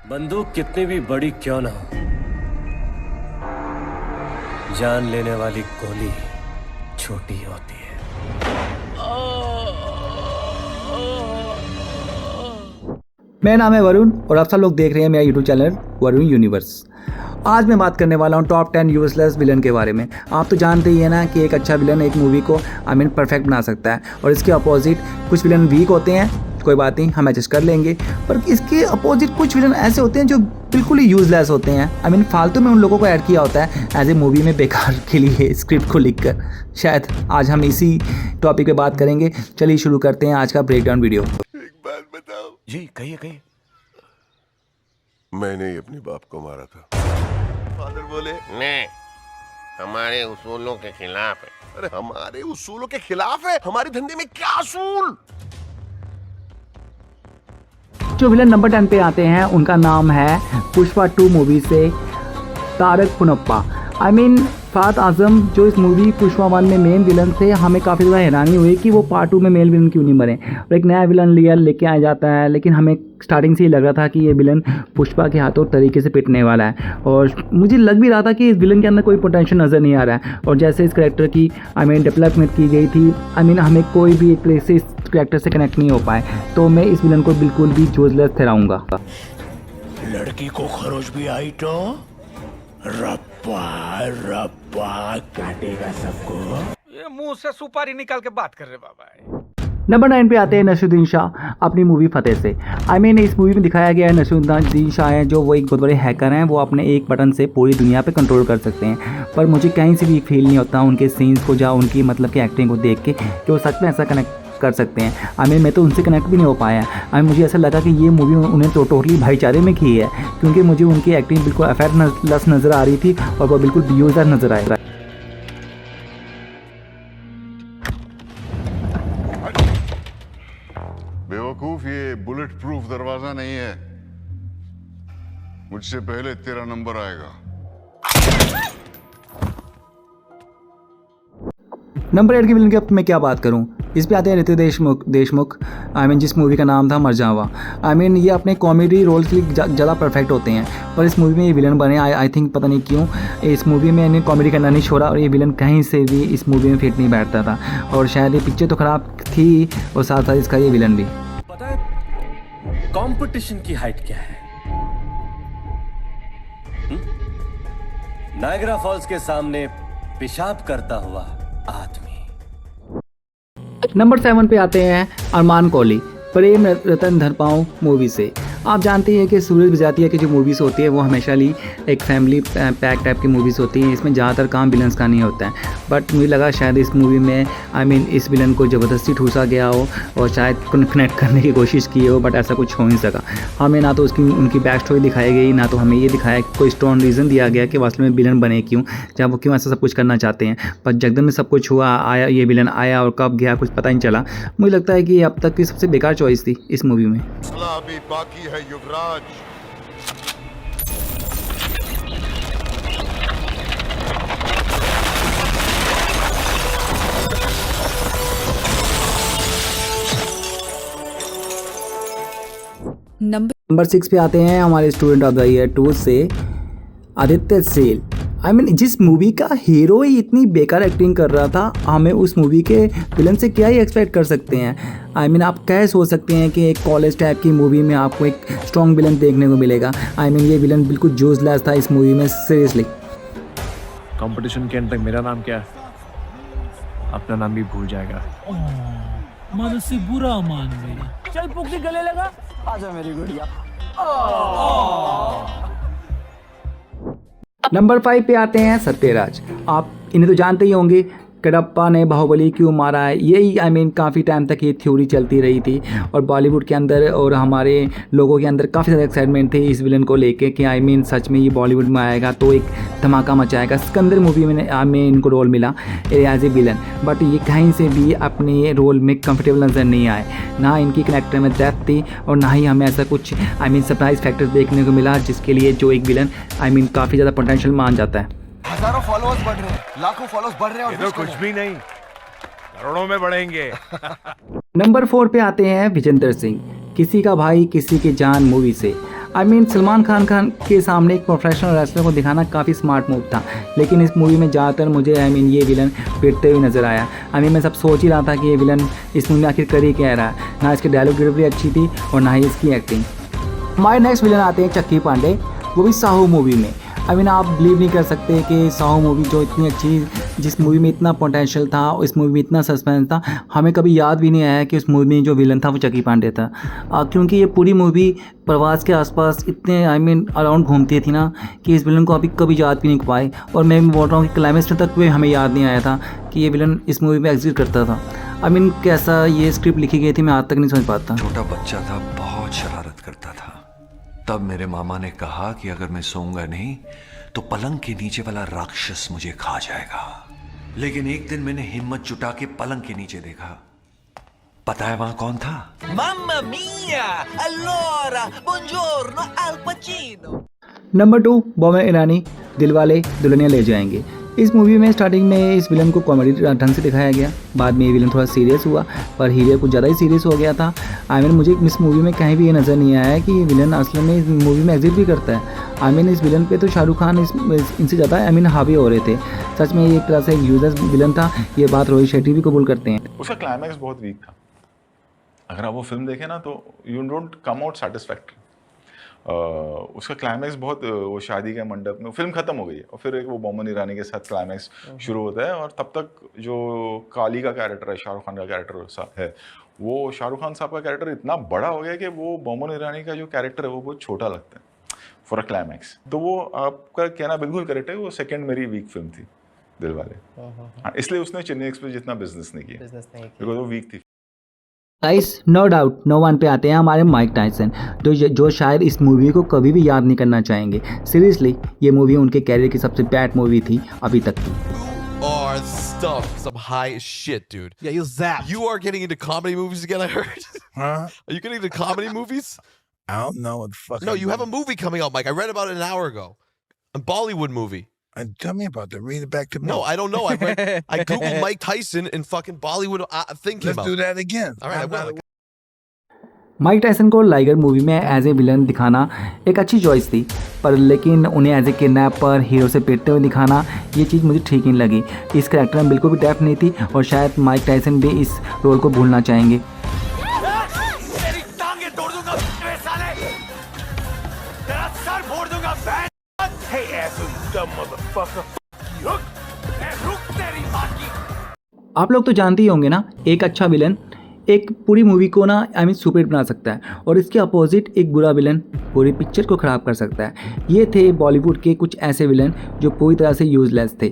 बंदूक कितनी भी बड़ी क्यों ना हो, जान लेने वाली गोली छोटी होती है। मेरा नाम है वरुण और आप सब लोग देख रहे हैं मेरा यूट्यूब चैनल वरुण यूनिवर्स। आज मैं बात करने वाला हूँ टॉप 10 यूजलेस विलन के बारे में। आप तो जानते ही है ना कि एक अच्छा विलन एक मूवी को परफेक्ट बना सकता है और इसके अपोजिट कुछ विलन वीक होते हैं, कोई बात नहीं, हम एडजस्ट कर लेंगे। पर इसके अपोजिट कुछ विलन ऐसे होते हैं जो बिल्कुल ही यूजलेस होते हैं। फालतू में उन लोगों को ऐड किया होता है एज ए मूवी में बेकार के लिए स्क्रिप्ट को लिखकर। शायद आज हम इसी टॉपिक पे बात करेंगे। चलिए शुरू करते हैं आज का ब्रेकडाउन वीडियो। एक बात बताओ जी कहिए कहिए। मैंने ही अपने बाप को मारा था। फादर बोले नहीं, हमारे उसूलों के खिलाफ है। अरे हमारे उसूलों के खिलाफ है? हमारे धंधे में क्या असूल? जो विलन नंबर 10 पे आते हैं उनका नाम है पुष्पा 2 मूवी से तारक पुनप्पा। फहद आजम जो इस मूवी पुष्पा 1 में मेन विलन थे, हमें काफ़ी ज़्यादा हैरानी हुई कि वो पार्ट 2 में मेन विलन क्यों नहीं बने और एक नया विलन लेके आया जाता है। लेकिन हमें स्टार्टिंग से ही लग रहा था कि ये विलन पुष्पा के हाथों तरीके से पिटने वाला है और मुझे लग भी रहा था कि इस विलन के अंदर कोई पोटेंशियल नज़र नहीं आ रहा है। और जैसे इस करेक्टर की डेवलपमेंट की गई थी, हमें कोई भी एक तरह से इस करेक्टर से कनेक्ट नहीं हो पाए, तो मैं इस विलन को बिल्कुल भी यूजलेस ठहराऊंगा। लड़की को खरोच भी आई तो रप्पा रप्पा काटेगा सबको। ये मुंह से सुपारी निकाल के बात कर रहे बाबा। नंबर 9 पे आते हैं नसीरुद्दीन शाह अपनी मूवी फतेह से। इस मूवी में दिखाया गया है नसीरुद्दीन शाह है जो वो एक बहुत बड़े हैकर हैं। वो अपने एक बटन से पूरी दुनिया पे कंट्रोल कर सकते हैं, पर मुझे कहीं से भी फील नहीं होता उनके सीन्स को या उनकी कि एक्टिंग को देख के कि वो सच में ऐसा कनेक्ट कर सकते हैं। मैं तो उनसे कनेक्ट भी नहीं हो पाया। मुझे ऐसा लगा कि ये मूवी उन्हें तो टोटली भाईचारे में की है, क्योंकि मुझे उनकी एक्टिंग बिल्कुल एफर्टलेस नज़र आ रही थी और वो बिल्कुल बेयूज़र नज़र आ रहा है। बेवकूफ, ये बुलेट प्रूफ दरवाजा नहीं है। मुझसे पहले तेरा नंबर आएगा। नंबर 8 के विलन की अब मैं क्या बात करूं। इस पे आते हैं रितेश देशमुख जिस मूवी का नाम था मरजावा। ये अपने कॉमेडी रोल के लिए ज़्यादा परफेक्ट होते हैं, पर इस मूवी में ये विलन बने। आई थिंक पता नहीं क्यों इस मूवी में इन्हें कॉमेडी करना नहीं छोड़ा और ये विलन कहीं से भी इस मूवी में फिट नहीं बैठता था। और शायद ये पिक्चर तो ख़राब थी और साथ साथ इसका ये विलन भी। पता है कंपटीशन की हाइट क्या है? नायग्रा फॉल्स के सामने पेशाब करता हुआ आदमी। नंबर 7 पे आते हैं अरमान कोहली प्रेम रतन धन पाओ मूवी से। आप जानते हैं कि सूरज बजातिया की जो मूवीज़ होती है वो हमेशा एक फैमिली पैक टाइप की मूवीज़ होती हैं। इसमें ज़्यादातर काम विलन्स का नहीं होता है, बट मुझे लगा शायद इस मूवी में इस विलन को ज़बरदस्ती ठूसा गया हो और शायद कनेक्ट करने की कोशिश की हो, बट ऐसा कुछ हो नहीं सका। हमें ना तो उनकी बैक स्टोरी दिखाई गई, ना तो हमें ये दिखाया कि कोई स्ट्रॉन्ग रीज़न दिया गया कि वास्तव में विलन बने क्यों, या वो क्यों ऐसा सब कुछ करना चाहते हैं। पर जगदम में सब कुछ हुआ, आया ये विलन आया और कब गया कुछ पता नहीं चला। मुझे लगता है कि अब तक की सबसे बेकार चॉइस थी इस मूवी में। अभी बाकी है युवराज। नंबर 6 पे आते हैं हमारे स्टूडेंट ऑफ द ईयर 2 से आदित्य सेल। जिस मूवी का हीरो ही इतनी बेकार एक्टिंग कर रहा था, हमें उस मूवी के विलन से क्या ही एक्सपेक्ट कर सकते हैं। आप कैसे सोच सकते हैं कि एक कॉलेज टाइप की मूवी में आपको एक स्ट्रॉन्ग विलन देखने को मिलेगा। ये विलन बिल्कुल यूजलेस था इस मूवी में, सीरियसली। कंपटीशन के अंत तक मेरा नाम क्या है? अपना नाम भी भूल जाएगा। मन से बुरा मान गई। चल पुक्की गले लगा, आजा मेरी गुड़िया। नंबर 5 पे आते हैं सत्यराज। आप इन्हें तो जानते ही होंगे, कडप्पा ने बाहुबली क्यों मारा है, यही काफ़ी टाइम तक ये थ्योरी चलती रही थी और बॉलीवुड के अंदर और हमारे लोगों के अंदर काफ़ी ज़्यादा एक्साइटमेंट थी इस विलन को लेके कि सच में ये बॉलीवुड में आएगा तो एक धमाका मचाएगा। सिकंदर मूवी में इनको रोल मिला एज ए विलन, बट ये कहीं से भी अपने रोल में कंफर्टेबल नज़र नहीं आए। ना इनकी करेक्टर में डेप्थ थी और ना ही हमें ऐसा कुछ सरप्राइज फैक्टर देखने को मिला जिसके लिए जो एक विलन काफ़ी ज़्यादा पोटेंशियल मान जाता है। हजारों फॉलोअर्स बढ़ रहे हैं, लाखों फॉलोअर्स बढ़ रहे हैं और ये तो कुछ भी नहीं, करोड़ों में बढ़ेंगे। नंबर 4 पे आते हैं विजेंद्र सिंह, किसी का भाई किसी की जान मूवी से। सलमान खान के सामने एक प्रोफेशनल रेसलर को दिखाना काफ़ी स्मार्ट मूव था, लेकिन इस मूवी में ज़्यादातर मुझे ये विलन पिटते हुए नज़र आया। मैं सब सोच ही रहा था कि ये विलन इस मूवी में आखिर कर ही कह रहा है। ना इसकी डायलॉग डिलीवरी अच्छी थी और ना ही इसकी एक्टिंग। हमारे नेक्स्ट विलन आते हैं चक्की पांडे, वो भी साहू मूवी में। आप बिलीव नहीं कर सकते कि साहू मूवी जो इतनी अच्छी, जिस मूवी में इतना पोटेंशियल था, इस मूवी में इतना सस्पेंस था, हमें कभी याद भी नहीं आया कि उस मूवी में जो विलन था वो चक्की पांडे था। क्योंकि ये पूरी मूवी प्रवास के आसपास इतने अराउंड घूमती थी ना कि इस विलन को अभी कभी याद भी नहीं कर पाए। और मैं भी बोल रहा हूँ कि क्लाइमेक्स में तक भी हमें याद नहीं आया था कि ये विलन इस मूवी में एग्जिस्ट करता था। कैसा ये स्क्रिप्ट लिखी गई थी मैं आज तक नहीं समझ पाता। छोटा बच्चा था, बहुत शरारत करता था। तब मेरे मामा ने कहा कि अगर मैं सोऊंगा नहीं तो पलंग के नीचे वाला राक्षस मुझे खा जाएगा। लेकिन एक दिन मैंने हिम्मत जुटा के पलंग के नीचे देखा। पता है वहां कौन था? Mamma mia! Allora, buongiorno Al Pacino. Number 2, Boman Irani, Dilwale Dulhania Le Jayenge. इस मूवी में स्टार्टिंग में इस विलन को कॉमेडी ढंग से दिखाया गया, बाद में ये विलन थोड़ा सीरियस हुआ, पर हीरो कुछ ज़्यादा ही सीरियस हो गया था। मुझे इस मूवी में कहीं भी ये नज़र नहीं आया कि ये विलन असल में इस मूवी में एग्जिट भी करता है। इस विलन पे तो शाहरुख खान इनसे ज़्यादा हावी हो रहे थे। सच में ये एक तरह से एक यूजलेस विलन था, ये बात रोहित शेट्टी भी कबूल करते हैं। उसका क्लाइमैक्स बहुत वीक था। अगर आप वो फिल्म देखें ना तो you don't come out satisfactory. उसका क्लाइमैक्स बहुत, वो शादी के मंडप में फिल्म खत्म हो गई है और फिर एक वो बोमन ईरानी के साथ क्लाइमैक्स शुरू होता है, और तब तक जो काली का कैरेक्टर है, शाहरुख खान का कैरेक्टर है, वो शाहरुख खान साहब का कैरेक्टर इतना बड़ा हो गया कि वो बोमन ईरानी का जो कैरेक्टर है वो बहुत छोटा लगता है फॉर अ क्लाइमैक्स। तो वो आपका कहना बिल्कुल करेक्ट है, वो सेकेंड मेरी वीक फिल्म थी दिलवाले। हाँ, इसलिए उसने चेन्नई एक्सप्रेस जितना बिजनेस नहीं किया, बिकॉज वो वीक थी। Guys, no doubt no one पे आते हैं हमारे माइक टायसन, जो शायद इस मूवी को कभी भी याद नहीं करना चाहेंगे। सीरियसली ये मूवी उनके कैरियर की सबसे बैड मूवी थी अभी तक की। Or stuff, some high shit, dude. Yeah, you zapped. You are getting into comedy movies again, I heard. Huh? Are you getting into comedy movies? I don't know what the fuck. No, you have a movie coming out, Mike. I read about it an hour ago. A Bollywood movie. Tell me about that. Read it back to me. No, I don't know. I googled Mike Tyson and fucking Bollywood thing came out. Let's do that again. All right, I will. Mike Tyson को liger movie में as a villain दिखाना एक अच्छी choice थी, पर लेकिन उन्हें as a kidnapper hero से पिटते हुए दिखाना ये चीज़ मुझे ठीक नहीं लगी। इस कैरेक्टर में बिल्कुल भी डेप्थ नहीं थी और शायद माइक टायसन भी इस रोल को भूलना चाहेंगे। आप लोग तो जानते ही होंगे ना, एक अच्छा विलन एक पूरी मूवी को ना सुपर हिट बना सकता है, और इसके अपोजिट एक बुरा विलन पूरी पिक्चर को ख़राब कर सकता है। ये थे बॉलीवुड के कुछ ऐसे विलन जो पूरी तरह से यूजलेस थे।